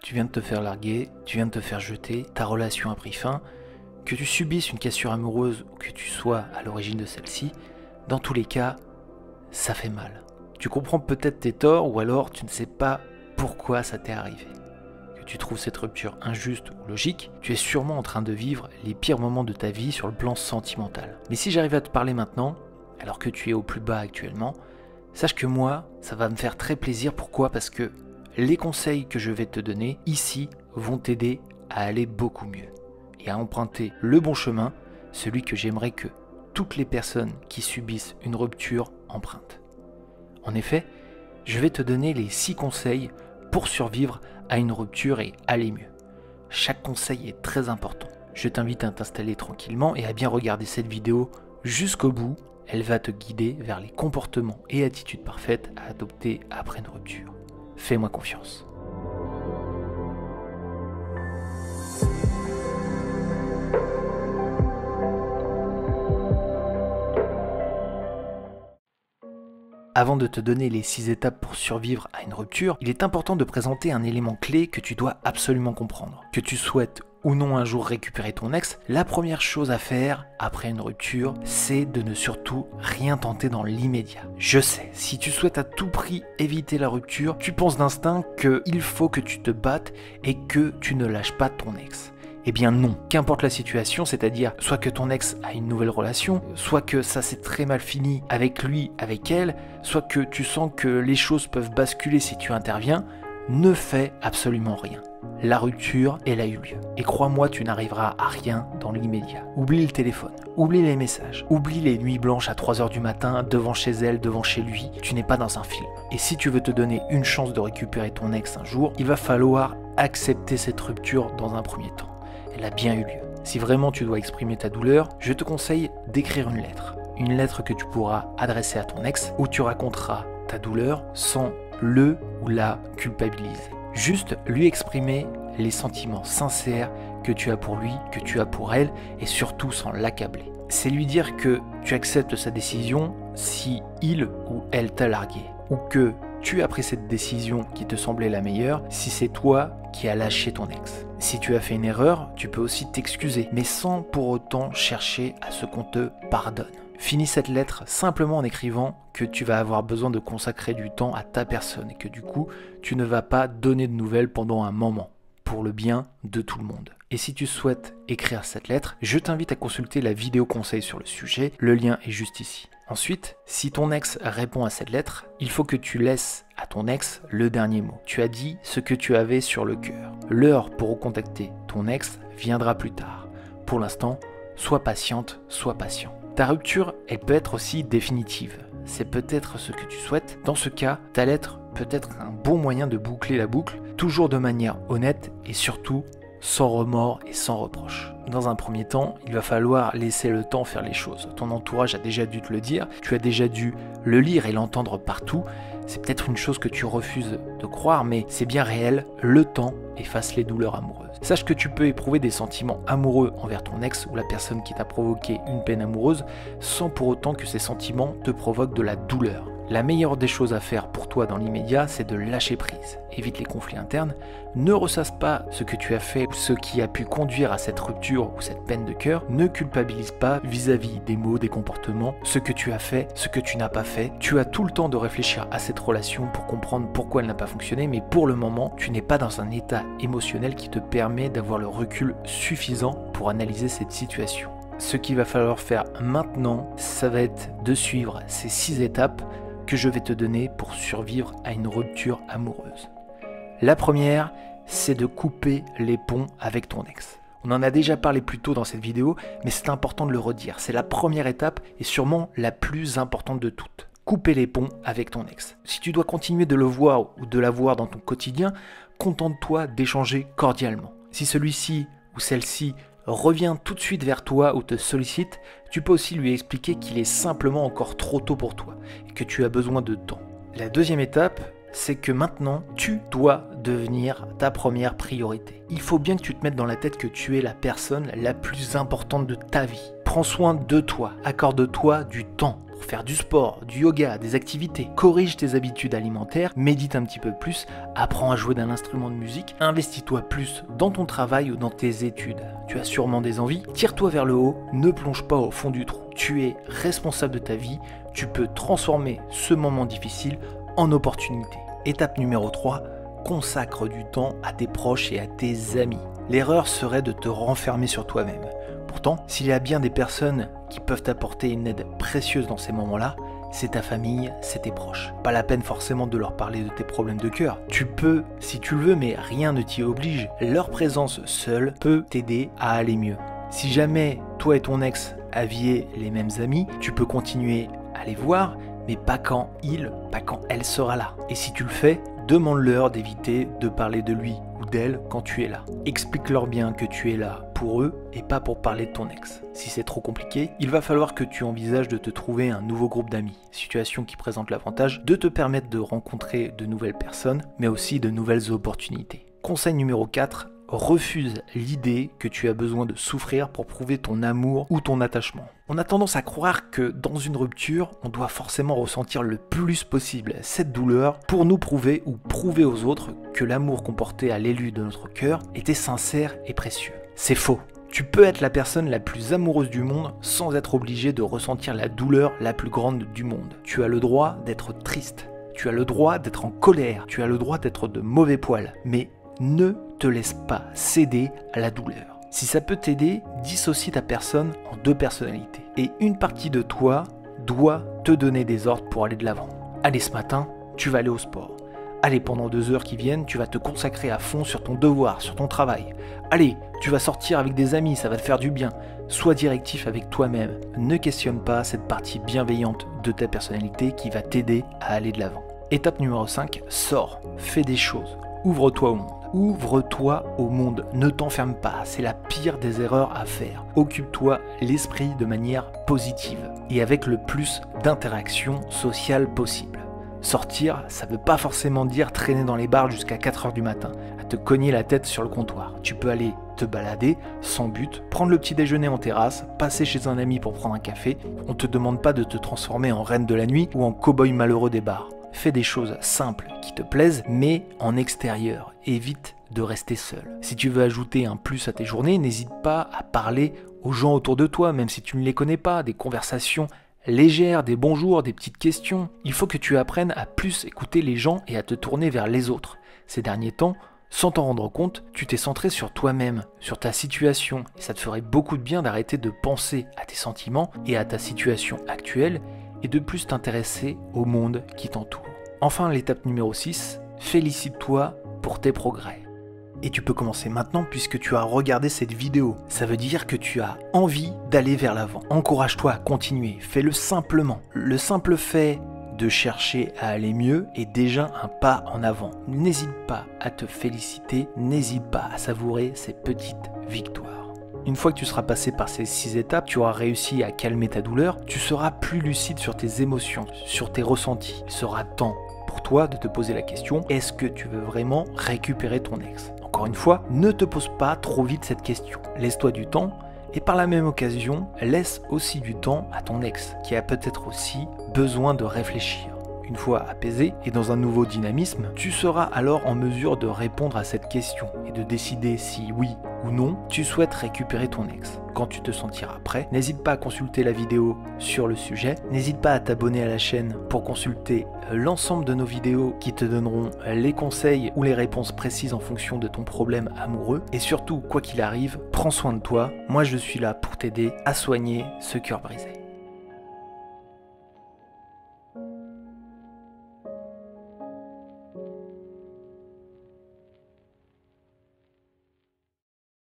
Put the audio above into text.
tu viens de te faire larguer, tu viens de te faire jeter, ta relation a pris fin, que tu subisses une cassure amoureuse ou que tu sois à l'origine de celle-ci, dans tous les cas, ça fait mal. Tu comprends peut-être tes torts ou alors tu ne sais pas pourquoi ça t'est arrivé. Que tu trouves cette rupture injuste ou logique, tu es sûrement en train de vivre les pires moments de ta vie sur le plan sentimental. Mais si j'arrive à te parler maintenant, alors que tu es au plus bas actuellement, sache que moi, ça va me faire très plaisir. Pourquoi ? Parce que les conseils que je vais te donner ici vont t'aider à aller beaucoup mieux et à emprunter le bon chemin, celui que j'aimerais que toutes les personnes qui subissent une rupture empruntent. En effet, je vais te donner les 6 conseils pour survivre à une rupture et aller mieux. Chaque conseil est très important. Je t'invite à t'installer tranquillement et à bien regarder cette vidéo jusqu'au bout. Elle va te guider vers les comportements et attitudes parfaites à adopter après une rupture. Fais-moi confiance. Avant de te donner les 6 étapes pour survivre à une rupture, il est important de présenter un élément clé que tu dois absolument comprendre. Que tu souhaites ou non un jour récupérer ton ex, la première chose à faire après une rupture, c'est de ne surtout rien tenter dans l'immédiat. Je sais, si tu souhaites à tout prix éviter la rupture, tu penses d'instinct qu'il faut que tu te battes et que tu ne lâches pas ton ex. Eh bien non, qu'importe la situation, c'est-à-dire soit que ton ex a une nouvelle relation, soit que ça s'est très mal fini avec lui, avec elle, soit que tu sens que les choses peuvent basculer si tu interviens, ne fais absolument rien. La rupture, elle a eu lieu. Et crois-moi, tu n'arriveras à rien dans l'immédiat. Oublie le téléphone, oublie les messages, oublie les nuits blanches à 3h du matin, devant chez elle, devant chez lui. Tu n'es pas dans un film. Et si tu veux te donner une chance de récupérer ton ex un jour, il va falloir accepter cette rupture dans un premier temps. Elle a bien eu lieu. Si vraiment tu dois exprimer ta douleur, je te conseille d'écrire une lettre. Une lettre que tu pourras adresser à ton ex, où tu raconteras ta douleur sans le ou la culpabiliser. Juste lui exprimer les sentiments sincères que tu as pour lui, que tu as pour elle, et surtout sans l'accabler. C'est lui dire que tu acceptes sa décision si il ou elle t'a largué, ou que tu as pris cette décision qui te semblait la meilleure si c'est toi qui as lâché ton ex. Si tu as fait une erreur, tu peux aussi t'excuser, mais sans pour autant chercher à ce qu'on te pardonne. Finis cette lettre simplement en écrivant que tu vas avoir besoin de consacrer du temps à ta personne et que du coup, tu ne vas pas donner de nouvelles pendant un moment, pour le bien de tout le monde. Et si tu souhaites écrire cette lettre, je t'invite à consulter la vidéo conseil sur le sujet, le lien est juste ici. Ensuite, si ton ex répond à cette lettre, il faut que tu laisses à ton ex le dernier mot. Tu as dit ce que tu avais sur le cœur. L'heure pour recontacter ton ex viendra plus tard. Pour l'instant, sois patiente, sois patient. Ta rupture, elle peut être aussi définitive. C'est peut-être ce que tu souhaites. Dans ce cas, ta lettre peut être un bon moyen de boucler la boucle, toujours de manière honnête et surtout sans remords et sans reproche. Dans un premier temps, il va falloir laisser le temps faire les choses. Ton entourage a déjà dû te le dire, tu as déjà dû le lire et l'entendre partout. C'est peut-être une chose que tu refuses de croire, mais c'est bien réel, le temps efface les douleurs amoureuses. Sache que tu peux éprouver des sentiments amoureux envers ton ex ou la personne qui t'a provoqué une peine amoureuse, sans pour autant que ces sentiments te provoquent de la douleur. La meilleure des choses à faire pour toi dans l'immédiat, c'est de lâcher prise. Évite les conflits internes, ne ressasse pas ce que tu as fait ou ce qui a pu conduire à cette rupture ou cette peine de cœur, ne culpabilise pas vis-à-vis des mots, des comportements, ce que tu as fait, ce que tu n'as pas fait. Tu as tout le temps de réfléchir à cette relation pour comprendre pourquoi elle n'a pas fonctionné, mais pour le moment, tu n'es pas dans un état émotionnel qui te permet d'avoir le recul suffisant pour analyser cette situation. Ce qu'il va falloir faire maintenant, ça va être de suivre ces 6 étapes que je vais te donner pour survivre à une rupture amoureuse. La première, c'est de couper les ponts avec ton ex. On en a déjà parlé plus tôt dans cette vidéo, mais c'est important de le redire. C'est la première étape et sûrement la plus importante de toutes. Couper les ponts avec ton ex. Si tu dois continuer de le voir ou de la voir dans ton quotidien, contente-toi d'échanger cordialement. Si celui-ci ou celle-ci revient tout de suite vers toi ou te sollicite, tu peux aussi lui expliquer qu'il est simplement encore trop tôt pour toi et que tu as besoin de temps. La deuxième étape, c'est que maintenant, tu dois devenir ta première priorité. Il faut bien que tu te mettes dans la tête que tu es la personne la plus importante de ta vie. Prends soin de toi, accorde-toi du temps pour pour faire du sport, du yoga, des activités. Corrige tes habitudes alimentaires, médite un petit peu plus, apprends à jouer d'un instrument de musique, investis-toi plus dans ton travail ou dans tes études. Tu as sûrement des envies, tire-toi vers le haut, ne plonge pas au fond du trou. Tu es responsable de ta vie, tu peux transformer ce moment difficile en opportunité. Étape numéro 3, consacre du temps à tes proches et à tes amis. L'erreur serait de te renfermer sur toi-même. Pourtant, s'il y a bien des personnes qui peuvent t'apporter une aide précieuse dans ces moments-là, c'est ta famille, c'est tes proches. Pas la peine forcément de leur parler de tes problèmes de cœur. Tu peux, si tu le veux, mais rien ne t'y oblige. Leur présence seule peut t'aider à aller mieux. Si jamais toi et ton ex aviez les mêmes amis, tu peux continuer à les voir, mais pas quand elle sera là. Et si tu le fais, demande-leur d'éviter de parler de lui ou d'elle quand tu es là. Explique-leur bien que tu es là pour eux et pas pour parler de ton ex. Si c'est trop compliqué, il va falloir que tu envisages de te trouver un nouveau groupe d'amis. Situation qui présente l'avantage de te permettre de rencontrer de nouvelles personnes, mais aussi de nouvelles opportunités. Conseil numéro 4, refuse l'idée que tu as besoin de souffrir pour prouver ton amour ou ton attachement. On a tendance à croire que dans une rupture, on doit forcément ressentir le plus possible cette douleur pour nous prouver ou prouver aux autres que l'amour qu'on portait à l'élu de notre cœur était sincère et précieux. C'est faux. Tu peux être la personne la plus amoureuse du monde sans être obligé de ressentir la douleur la plus grande du monde. Tu as le droit d'être triste, tu as le droit d'être en colère, tu as le droit d'être de mauvais poil, mais ne te laisse pas céder à la douleur. Si ça peut t'aider, dissocie ta personne en 2 personnalités. Et une partie de toi doit te donner des ordres pour aller de l'avant. Allez, ce matin, tu vas aller au sport. Allez, pendant 2 heures qui viennent, tu vas te consacrer à fond sur ton devoir, sur ton travail. Allez, tu vas sortir avec des amis, ça va te faire du bien. Sois directif avec toi-même. Ne questionne pas cette partie bienveillante de ta personnalité qui va t'aider à aller de l'avant. Étape numéro 5, sors, fais des choses. Ouvre-toi au monde. Ouvre-toi au monde, ne t'enferme pas, c'est la pire des erreurs à faire. Occupe-toi l'esprit de manière positive et avec le plus d'interactions sociales possible. Sortir, ça ne veut pas forcément dire traîner dans les bars jusqu'à 4 h du matin, à te cogner la tête sur le comptoir. Tu peux aller te balader sans but, prendre le petit déjeuner en terrasse, passer chez un ami pour prendre un café. On ne te demande pas de te transformer en reine de la nuit ou en cow-boy malheureux des bars. Fais des choses simples qui te plaisent, mais en extérieur. Évite de rester seul. Si tu veux ajouter un plus à tes journées, n'hésite pas à parler aux gens autour de toi, même si tu ne les connais pas, des conversations légères, des bonjours, des petites questions. Il faut que tu apprennes à plus écouter les gens et à te tourner vers les autres. Ces derniers temps, sans t'en rendre compte, tu t'es centré sur toi-même, sur ta situation, et ça te ferait beaucoup de bien d'arrêter de penser à tes sentiments et à ta situation actuelle, et de plus t'intéresser au monde qui t'entoure. Enfin, l'étape numéro 6, félicite-toi pour tes progrès. Et tu peux commencer maintenant puisque tu as regardé cette vidéo. Ça veut dire que tu as envie d'aller vers l'avant. Encourage-toi à continuer, fais-le simplement. Le simple fait de chercher à aller mieux est déjà un pas en avant. N'hésite pas à te féliciter, n'hésite pas à savourer ces petites victoires. Une fois que tu seras passé par ces 6 étapes, tu auras réussi à calmer ta douleur, tu seras plus lucide sur tes émotions, sur tes ressentis. Il sera temps pour toi de te poser la question, est-ce que tu veux vraiment récupérer ton ex? Encore une fois, ne te pose pas trop vite cette question. Laisse-toi du temps et par la même occasion, laisse aussi du temps à ton ex qui a peut-être aussi besoin de réfléchir. Une fois apaisé et dans un nouveau dynamisme, tu seras alors en mesure de répondre à cette question et de décider si oui ou non tu souhaites récupérer ton ex. Quand tu te sentiras prêt, n'hésite pas à consulter la vidéo sur le sujet, n'hésite pas à t'abonner à la chaîne pour consulter l'ensemble de nos vidéos qui te donneront les conseils ou les réponses précises en fonction de ton problème amoureux. Et surtout, quoi qu'il arrive, prends soin de toi, moi je suis là pour t'aider à soigner ce cœur brisé.